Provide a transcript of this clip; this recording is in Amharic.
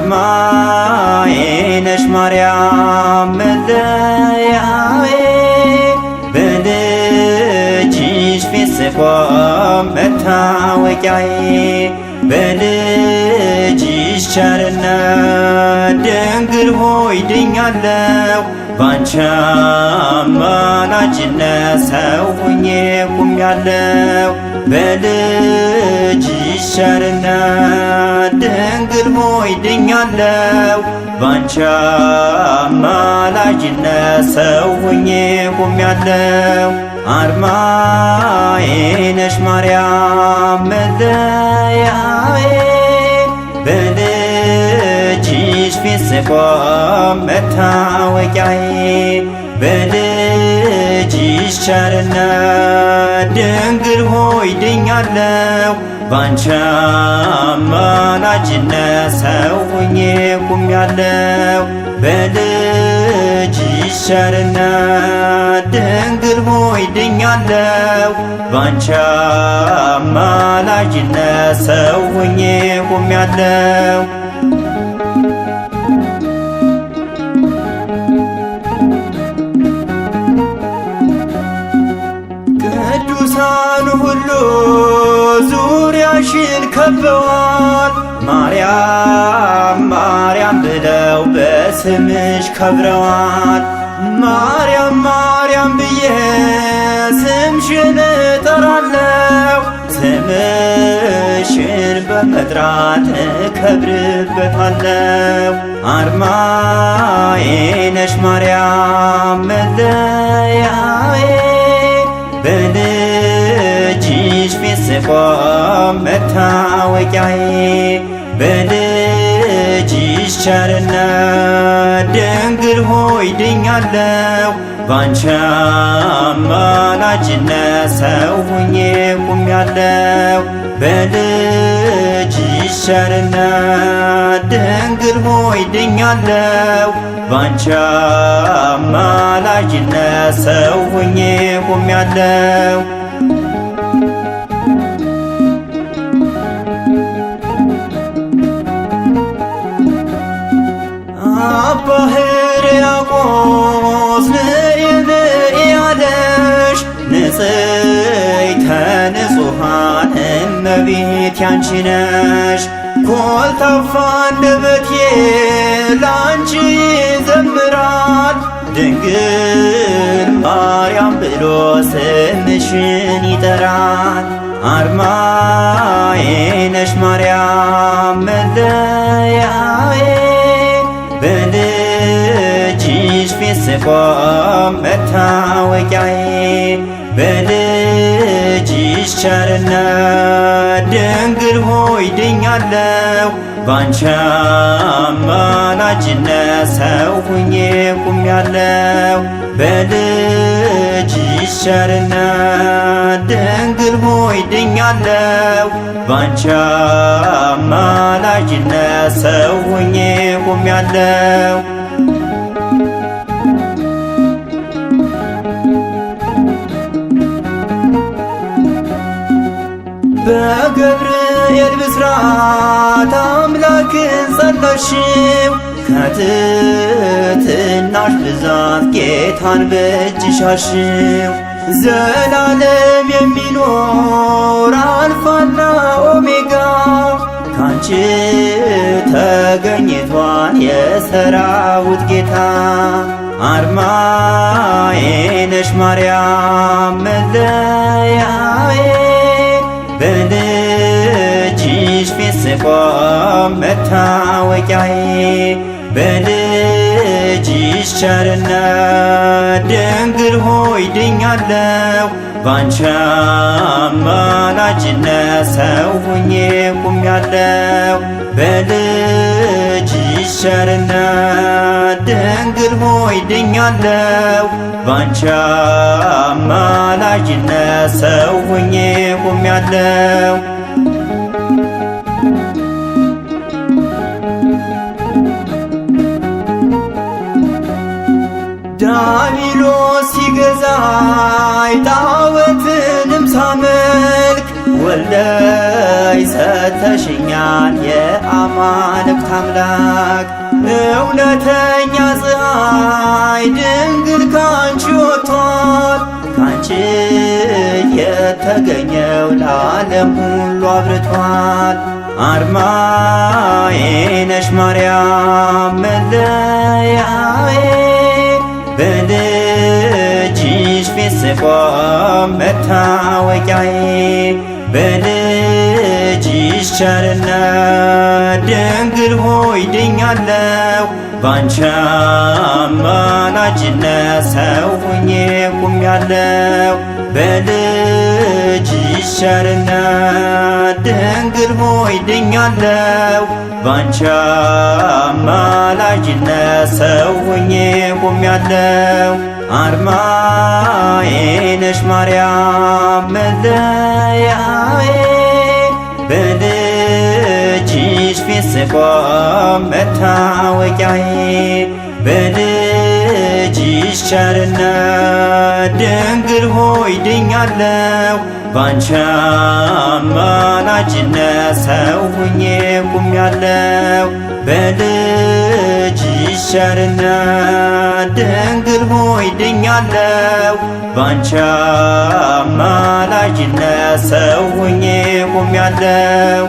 አርማዬ ነሽ ማርያም መለያዬ በልጅሽ ፊት ስቆም መታወቂያዬ በልጅሽ ቸርነት ድንግል ሆይ ድኛለሁ ባንቺ አማላጅነት ሰው ሆኜ ቆሜያለሁ በልጅሽ ቸርነት ድንግል ሆይ ድኛለሁ ባንቺ አማላጅነት ሰው ሆኜ ቆሜያለሁ አርማዬ ነሽ ማርያም መለያዬ በልጅሽ ፊት ስቆም መታወቂያዬ በልጅሽ ቸርነት ድንግል ሆይ ድኛለሁ ባንቺ አማላጅነት ሰው ሆኜ ቆሜያለሁ በልጅሽ ቸርነት ድንግል ሆይ ድኛለሁ ባንቺ አማላጅነት ሰው ሆኜ ቆሜያለሁ ቅዱሳን ሁሉ ዙሪያሽን ከበዋል ማርያም ማርያም ብለው በስምሽ ከብረዋል ማርያም ማርያም ብዬ ስምሽን እጠራለሁ ስምሽን በመጥራት እከብርበታለሁ አርማዬ ነሽ ማርያም መለያዬ በልጅሽ ፊት ስቆም መታወቂያዬ በልጅሽ ቸርነት ድንግል ሆይ ድኛለሁ ባንቺ አማላጅነት ሰው ሆኜ ቆሜያለሁ በልጅሽ ቸርነት ድንግል ሆይ ድኛለሁ ባንቺ አማላጅነት ሰው ሆኜ ቆሜያለሁ አባ ሕርያቆስ ንኢ ንኢ ያለሽ ንጽሕተ ንጹሐን እመቤት ያንቺ ነሽ ኮልታፋ አንደበቴ ላንቺ ይዘምራል ድንግል ማርያም ብሎ ስምሽን ይጠራል አርማዬ ነሽ ማርያም መለያዬ በልጅሽ ፊት ስቆም መታወቂያዬ በልጅሽ ቸርነት ድንግል ሆይ ድኛለሁ ባንቺ አማላጅነት ሰው ሆኜ ቆሜያለሁ በልጅሽ ቸርነት ድንግል ሆይ ድኛለሁ ባንቺ አማላጅነት ሰው ሆኜ ቆሜያለሁ በገብርኤል ብስራት አምላክን ጸለሽው ከትሕትናሽ ብዛት ጌታን በእጅሽ አልሽው ዘላለም የሚኖር አልፋና ኦሜጋ ካንቺ ተገኝቷል የሰራዊት ጌታ አርማዬ ነሽ ማርያም መለያዬ በልጅሽ ፊት ስቆም መታወቂያዬ በልጅሽ ቸርነት ድንግል ሆይ ድኛለሁ ባንቺ አማላጅነት ሰው ሆኜ ቆሜያለሁ በልጅሽ ቸርነት ድንግል ሆይ ድኛለው ባንቺ አማላጅነት ሰው ሆኜ ቆሜያለው። ዲያብሎስ ሲገዛኝ ጣዖትንም ሳመልክ ወልደሽ ሰጥተሽኛል የአማልክት አምላክ። እውነተኛ ፀሐይ ድንግል ካንቺ ወጥቷል፣ ካንቺ የተገኘው ለዓለም ሁሉ አብርቷል። አርማዬ ነሽ ማርያም መለያዬ በልጅሽ ፊት ስቆም መታወቂያዬ። በልጅሽ ቸርነት ድንግል ሆይ ድኛለው ባንቺ አማላጅነት ሰው ሆኜ ቆሜያለው። በልጅሽ ቸርነት ድንግል ሆይ ድኛለው ባንቺ አማላጅነት ሰው ሆኜ ቆሜያለው። አርማዬ ነሽ ማርያም መለያዬ በልጅሽ ፊት ስቆም መታወቂያዬ። በልጅሽ ቸርነት ድንግል ሆይ ድኛለው ባንቺ አማላጅነት ሰው ሆኜ ቆሜያለው። በልጅሽ ቸርነት ድንግል ሆይ ድኛለው ባንቺ አማላጅነት ሰው ሆኜ ቆሜያለው።